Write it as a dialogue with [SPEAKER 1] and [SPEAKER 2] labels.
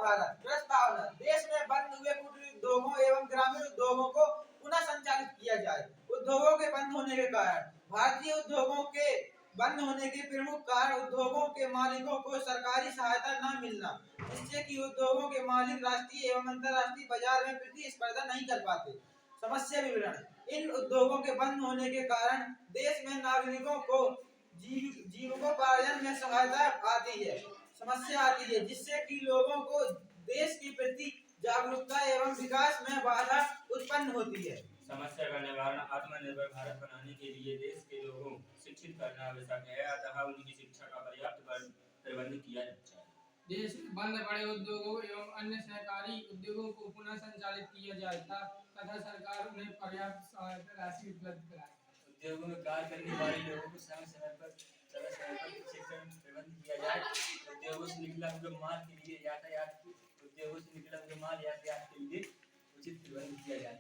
[SPEAKER 1] भारत प्रस्तावना, देश में बंद हुए कुटीर उद्योगों एवं ग्रामीण उद्योगों को पुनः संचालित किया जाए। उद्योगों के बंद होने के कारण, भारतीय उद्योगों के बंद होने के प्रमुख कारण उद्योगों के मालिकों को सरकारी सहायता न मिलना, जिससे कि उद्योगों के मालिक राष्ट्रीय एवं अंतर्राष्ट्रीय बाजार में प्रतिस्पर्धा नहीं कर पाते। समस्या विवरण, इन उद्योगों के बंद होने के कारण देश में नागरिकों को जीविकोपार्जन में सहायता आती है, समस्या आती है, जिससे कि लोगों को देश के प्रति जागरूकता एवं विकास में बाधा उत्पन्न होती है।
[SPEAKER 2] समस्या का निवारण, आत्मनिर्भर भारत बनाने के लिए देश के लोगों शिक्षित करना आवश्यक है, अतः उनकी शिक्षा का पर्याप्त प्रबंध किया जाए।
[SPEAKER 3] देश में बंद पड़े उद्योगों एवं अन्य सहकारी उद्योगों को पुनः संचालित किया जाए तथा सरकार उन्हें पर्याप्त सहायता राशि उपलब्ध कराए।
[SPEAKER 2] उद्योगों में कार्य करने वाले लोगों को समय समय पर प्रशिक्षण प्रबंध किया जाए। उद्योगों से निकला हुआ माल के लिए यातायात के लिए उचित प्रबंध किया जाए।